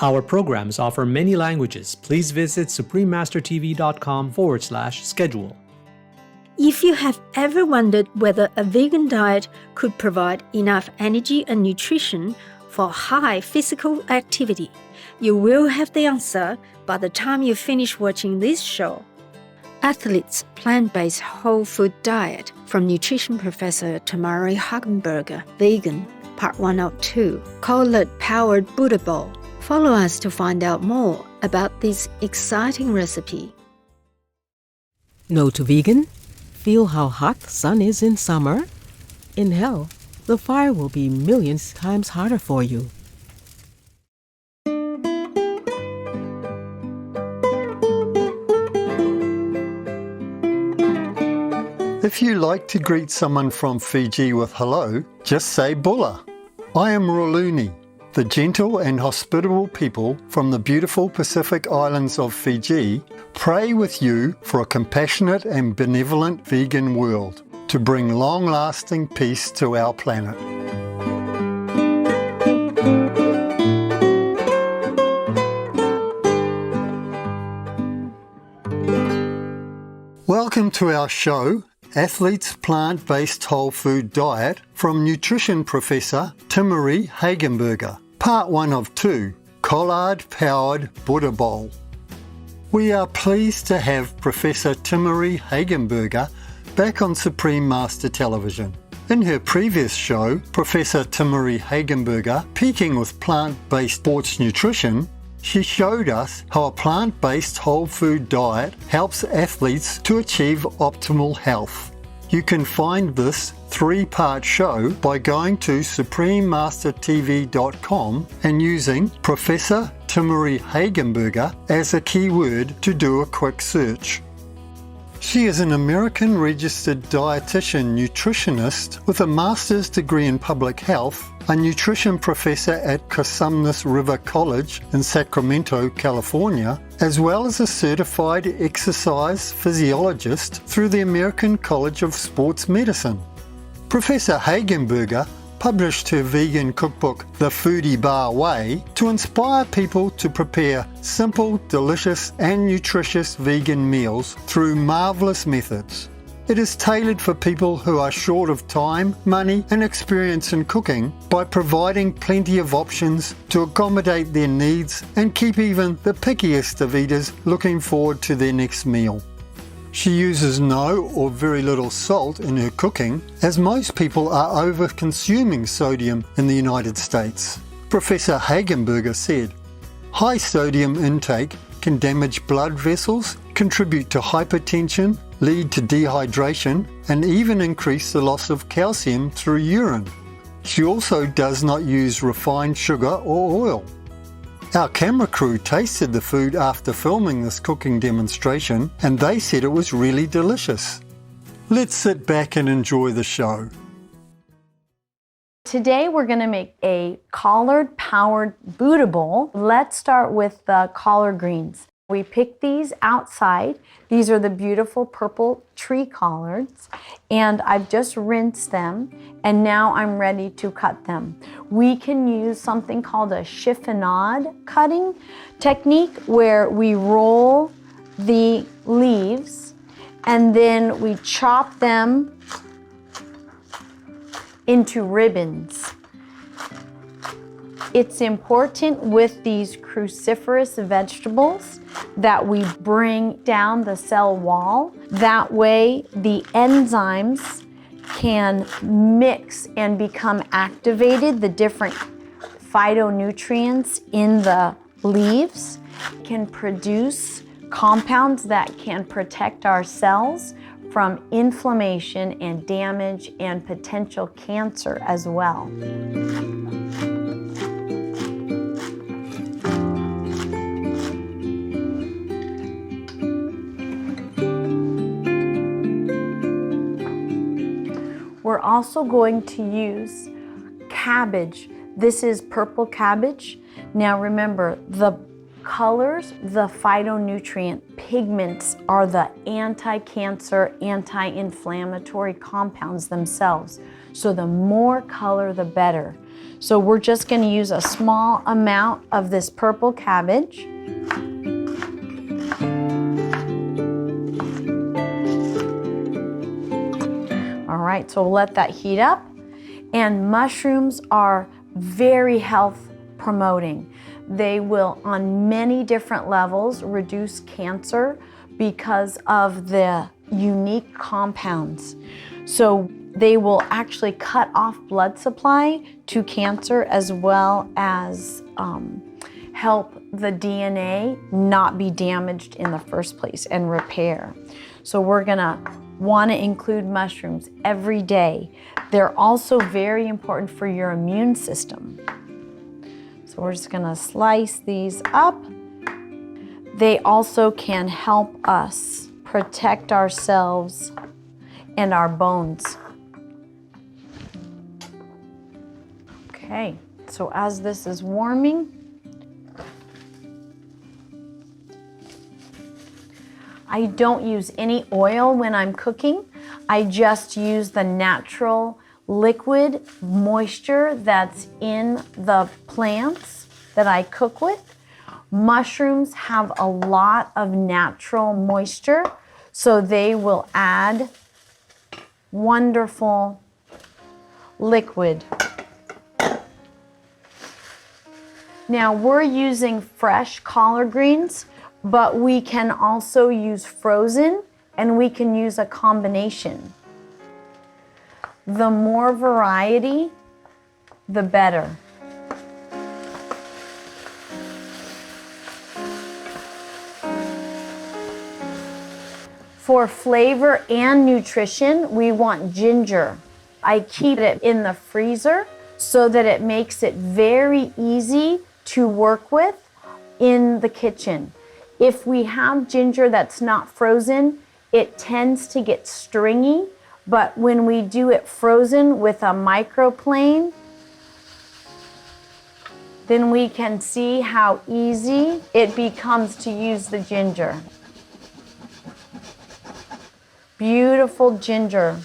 Our programs offer many languages. Please visit suprememastertv.com/schedule. If you have ever wondered whether a vegan diet could provide enough energy and nutrition for high physical activity, you will have the answer by the time you finish watching this show. Athletes' Plant-Based Whole Food Diet from Nutrition Professor Timaree Hagenburger, Vegan, Part 102, Colard-Powered Buddha Bowl. Follow us to find out more about this exciting recipe. No to vegan? Feel how hot the sun is in summer? In hell, the fire will be millions times hotter for you. If you like to greet someone from Fiji with hello, just say Bula. I am Roluni, the gentle and hospitable people from the beautiful Pacific Islands of Fiji, pray with you for a compassionate and benevolent vegan world to bring long-lasting peace to our planet. Welcome to our show, Athletes' Plant-Based Whole Food Diet from Nutrition Professor Timaree Hagenburger, Part 1 of 2, Collard-Powered Buddha Bowl. We are pleased to have Professor Timaree Hagenburger back on Supreme Master Television. In her previous show, Professor Timaree Hagenburger, Peaking with Plant-Based Sports Nutrition, she showed us how a plant-based whole food diet helps athletes to achieve optimal health. You can find this 3-part show by going to suprememastertv.com and using Professor Timaree Hagenburger as a keyword to do a quick search. She is an American registered dietitian nutritionist with a master's degree in public health, a nutrition professor at Cosumnes River College in Sacramento, California, as well as a certified exercise physiologist through the American College of Sports Medicine. Professor Hagenburger published her vegan cookbook, The Foodie Bar Way, to inspire people to prepare simple, delicious and nutritious vegan meals through marvellous methods. It is tailored for people who are short of time, money and experience in cooking by providing plenty of options to accommodate their needs and keep even the pickiest of eaters looking forward to their next meal. She uses no or very little salt in her cooking, as most people are over-consuming sodium in the United States. Professor Hagenburger said, "High sodium intake can damage blood vessels, contribute to hypertension, lead to dehydration, and even increase the loss of calcium through urine." She also does not use refined sugar or oil. Our camera crew tasted the food after filming this cooking demonstration and they said it was really delicious. Let's sit back and enjoy the show. Today we're going to make a collard-powered Buddha bowl. Let's start with the collard greens. We picked these outside. These are the beautiful purple tree collards, and I've just rinsed them, and now I'm ready to cut them. We can use something called a chiffonade cutting technique, where we roll the leaves and then we chop them into ribbons. It's important with these cruciferous vegetables that we bring down the cell wall. That way the enzymes can mix and become activated. The different phytonutrients in the leaves can produce compounds that can protect our cells from inflammation and damage and potential cancer as well. We're also going to use cabbage. This is purple cabbage. Now remember, the colors, the phytonutrient pigments are the anti-cancer, anti-inflammatory compounds themselves. So the more color, the better. So we're just going to use a small amount of this purple cabbage. All right, so we'll let that heat up. And mushrooms are very health promoting. They will, on many different levels, reduce cancer because of the unique compounds. So they will actually cut off blood supply to cancer, as well as help the DNA not be damaged in the first place and repair. So we're gonna want to include mushrooms every day. They're also very important for your immune system. So we're just gonna slice these up. They also can help us protect ourselves and our bones. Okay, so as this is warming, I don't use any oil when I'm cooking. I just use the natural liquid moisture that's in the plants that I cook with. Mushrooms have a lot of natural moisture, so they will add wonderful liquid. Now we're using fresh collard greens, but we can also use frozen, and we can use a combination. The more variety, the better. For flavor and nutrition, we want ginger. I keep it in the freezer so that it makes it very easy to work with in the kitchen. If we have ginger that's not frozen, it tends to get stringy, but when we do it frozen with a microplane, then we can see how easy it becomes to use the ginger. Beautiful ginger,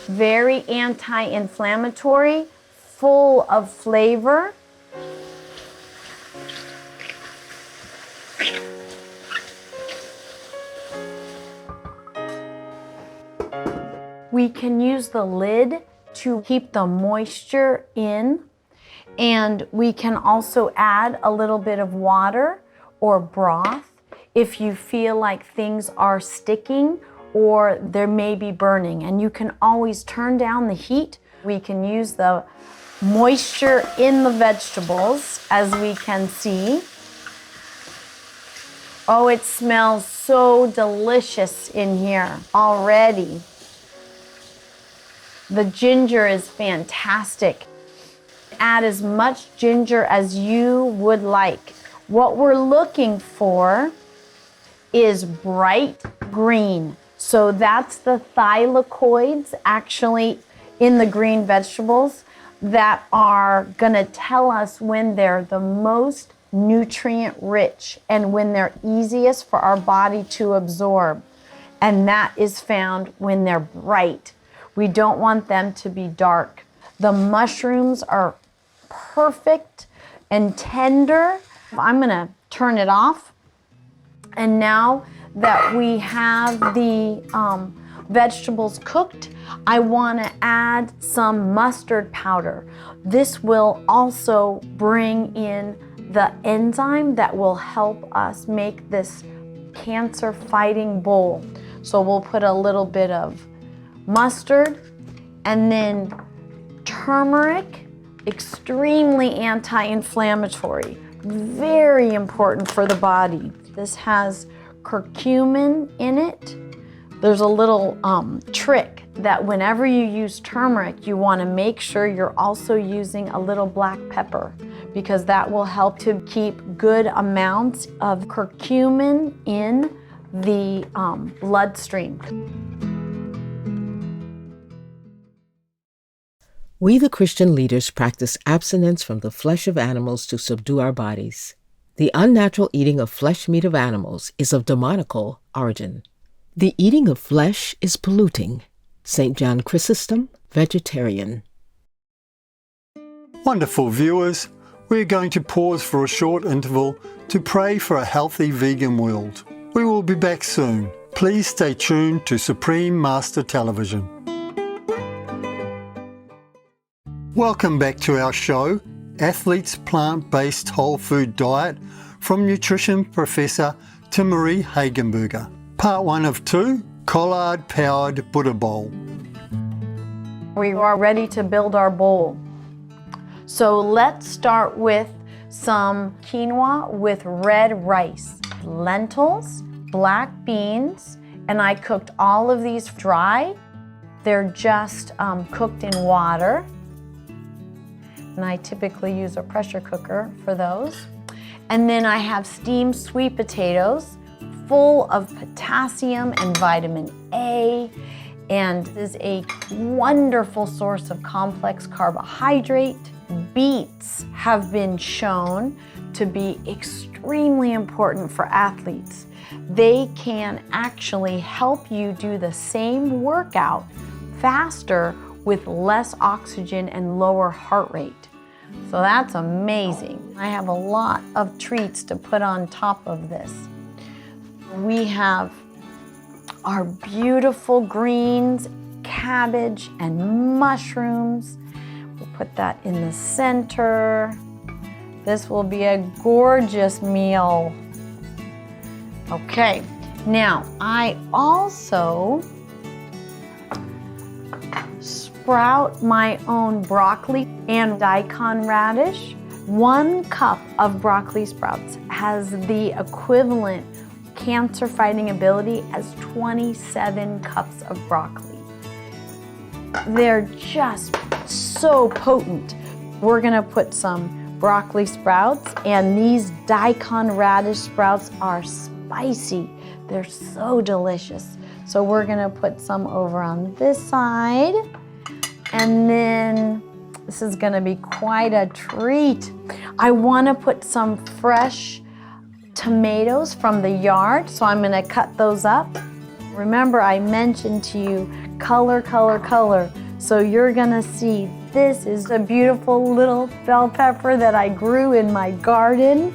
very anti-inflammatory, full of flavor. We can use the lid to keep the moisture in, and we can also add a little bit of water or broth if you feel like things are sticking or there may be burning, and you can always turn down the heat. We can use the moisture in the vegetables, as we can see. Oh, it smells so delicious in here already. The ginger is fantastic. Add as much ginger as you would like. What we're looking for is bright green. So that's the thylakoids actually in the green vegetables that are gonna tell us when they're the most nutrient rich and when they're easiest for our body to absorb. And that is found when they're bright. We don't want them to be dark. The mushrooms are perfect and tender. I'm gonna turn it off. And now that we have the vegetables cooked, I wanna add some mustard powder. This will also bring in the enzyme that will help us make this cancer fighting bowl. So we'll put a little bit of mustard, and then turmeric, extremely anti-inflammatory, very important for the body. This has curcumin in it. There's a little trick that whenever you use turmeric, you want to make sure you're also using a little black pepper, because that will help to keep good amounts of curcumin in the bloodstream. We, the Christian leaders, practice abstinence from the flesh of animals to subdue our bodies. The unnatural eating of flesh meat of animals is of demonical origin. The eating of flesh is polluting. St. John Chrysostom, vegetarian. Wonderful viewers, we're going to pause for a short interval to pray for a healthy vegan world. We will be back soon. Please stay tuned to Supreme Master Television. Welcome back to our show, Athlete's Plant-Based Whole Food Diet, from nutrition professor Timaree Hagenburger. Part 1 of 2, Collard-Powered Buddha Bowl. We are ready to build our bowl. So let's start with some quinoa with red rice, lentils, black beans, and I cooked all of these dry. They're just cooked in water. And I typically use a pressure cooker for those. And then I have steamed sweet potatoes full of potassium and vitamin A, and is a wonderful source of complex carbohydrate. Beets have been shown to be extremely important for athletes. They can actually help you do the same workout faster with less oxygen and lower heart rate. So that's amazing. I have a lot of treats to put on top of this. We have our beautiful greens, cabbage and mushrooms. We'll put that in the center. This will be a gorgeous meal. Okay, now I also sprout my own broccoli and daikon radish. 1 cup of broccoli sprouts has the equivalent cancer-fighting ability as 27 cups of broccoli. They're just so potent. We're gonna put some broccoli sprouts, and these daikon radish sprouts are spicy. They're so delicious. So we're gonna put some over on this side, and then this is gonna be quite a treat. I wanna put some fresh tomatoes from the yard, so I'm gonna cut those up. Remember, I mentioned to you, color, color, color. So you're gonna see this is a beautiful little bell pepper that I grew in my garden.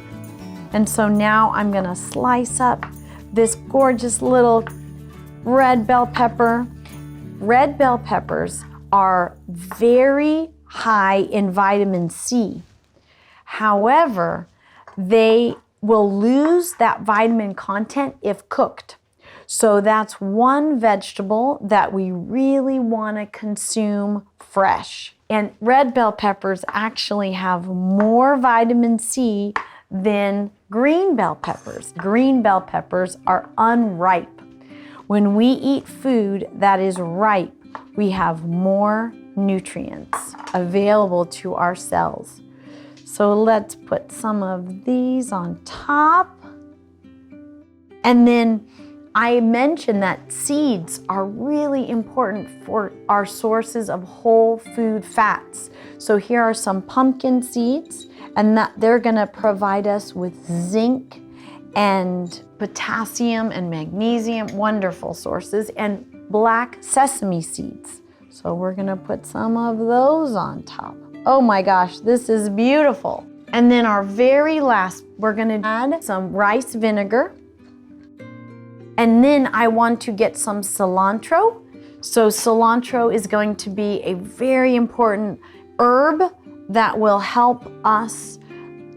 And so now I'm gonna slice up this gorgeous little red bell pepper. Red bell peppers are very high in vitamin C. However, they will lose that vitamin content if cooked. So that's one vegetable that we really want to consume fresh. And red bell peppers actually have more vitamin C than green bell peppers. Green bell peppers are unripe. When we eat food that is ripe, we have more nutrients available to our cells. So let's put some of these on top. And then I mentioned that seeds are really important for our sources of whole food fats. So here are some pumpkin seeds, and they're gonna provide us with zinc and potassium and magnesium, wonderful sources, and black sesame seeds. So we're gonna put some of those on top. Oh my gosh, this is beautiful. And then our very last, we're gonna add some rice vinegar. And then I want to get some cilantro. So cilantro is going to be a very important herb that will help us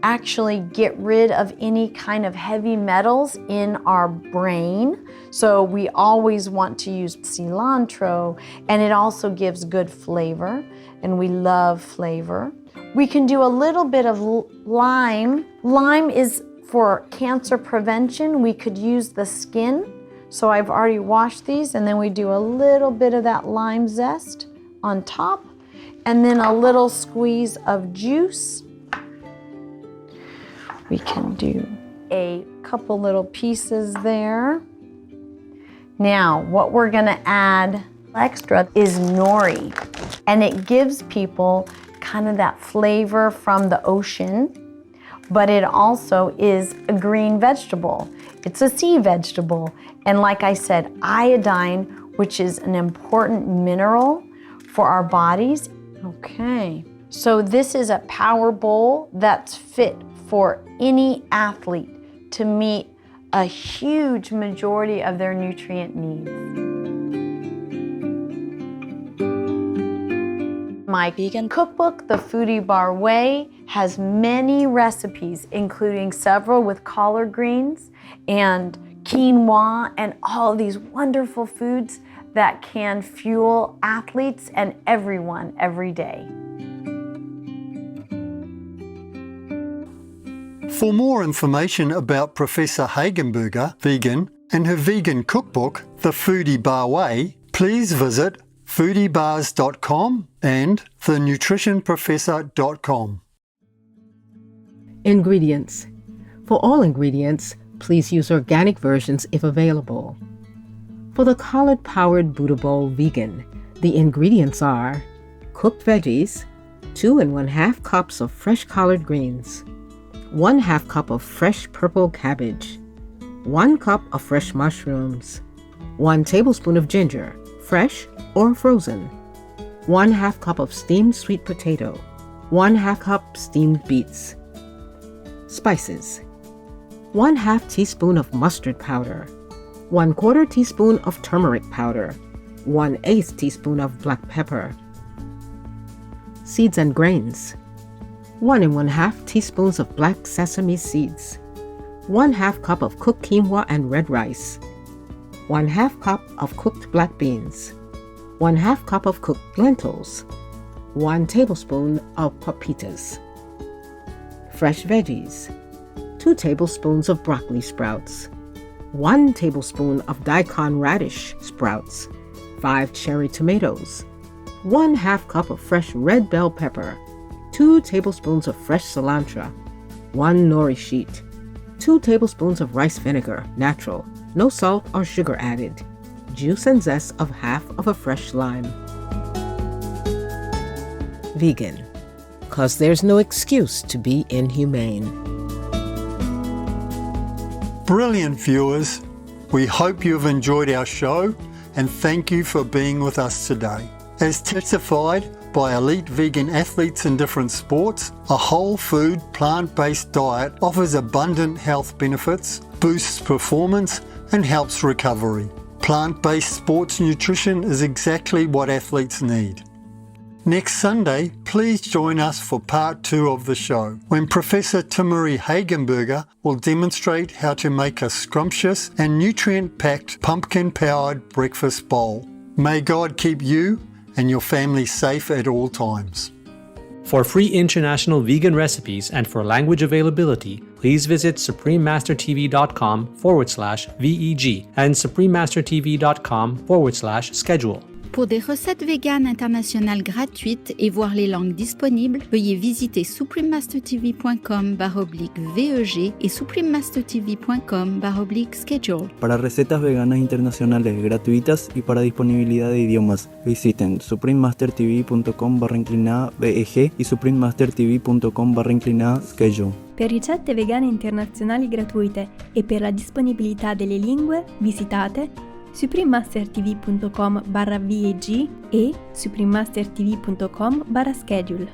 actually get rid of any kind of heavy metals in our brain. So we always want to use cilantro, and it also gives good flavor, and we love flavor. We can do a little bit of lime. Lime is for cancer prevention. We could use the skin. So I've already washed these, and then we do a little bit of that lime zest on top, and then a little squeeze of juice. We can do a couple little pieces there. Now, what we're gonna add extra is nori, and it gives people kind of that flavor from the ocean, but it also is a green vegetable. It's a sea vegetable, and like I said, iodine, which is an important mineral for our bodies. Okay, So this is a power bowl that's fit for any athlete to meet a huge majority of their nutrient needs. My vegan cookbook, The Foodie Bar Way, has many recipes, including several with collard greens and quinoa and all of these wonderful foods that can fuel athletes and everyone every day. For more information about Professor Hagenburger, vegan, and her vegan cookbook, The Foodie Bar Way, please visit foodiebars.com and thenutritionprofessor.com. Ingredients. For all ingredients, please use organic versions if available. For the collard-powered Buddha Bowl Vegan, the ingredients are cooked veggies, 2 1/2 cups of fresh collard greens, 1/2 cup of fresh purple cabbage, 1 cup of fresh mushrooms, 1 tablespoon of ginger, fresh or frozen, 1/2 cup of steamed sweet potato, 1/2 cup steamed beets. Spices: 1/2 teaspoon of mustard powder, 1/4 teaspoon of turmeric powder, 1/8 teaspoon of black pepper. Seeds and grains: 1 1/2 teaspoons of black sesame seeds, 1/2 cup of cooked quinoa and red rice, 1/2 cup of cooked black beans, 1/2 cup of cooked lentils, 1 tablespoon of pepitas. Fresh veggies: 2 tablespoons of broccoli sprouts, 1 tablespoon of daikon radish sprouts, 5 cherry tomatoes, 1/2 cup of fresh red bell pepper, 2 tablespoons of fresh cilantro, 1 nori sheet, 2 tablespoons of rice vinegar, natural, no salt or sugar added, juice and zest of half of a fresh lime. Vegan, 'cause there's no excuse to be inhumane. Brilliant viewers, we hope you have enjoyed our show and thank you for being with us today. As testified by elite vegan athletes in different sports, a whole food, plant-based diet offers abundant health benefits, boosts performance, and helps recovery. Plant-based sports nutrition is exactly what athletes need. Next Sunday, please join us for part 2 of the show, when Professor Timaree Hagenburger will demonstrate how to make a scrumptious and nutrient-packed pumpkin-powered breakfast bowl. May God keep you and your family safe at all times. For free international vegan recipes and for language availability, please visit suprememastertv.com/VEG and suprememastertv.com/schedule. Pour des recettes véganes internationales gratuites et voir les langues disponibles, veuillez visiter suprememastertv.com/VEG et suprememastertv.com/schedule. Para recetas veganas internacionales gratuitas y para disponibilidad de idiomas, visiten suprememastertv.com/VEG y suprememastertv.com/schedule. Per ricette vegane internazionali gratuite e per la disponibilità delle lingue, visitate suprememastertv.com/VEG e suprememastertv.com/schedule.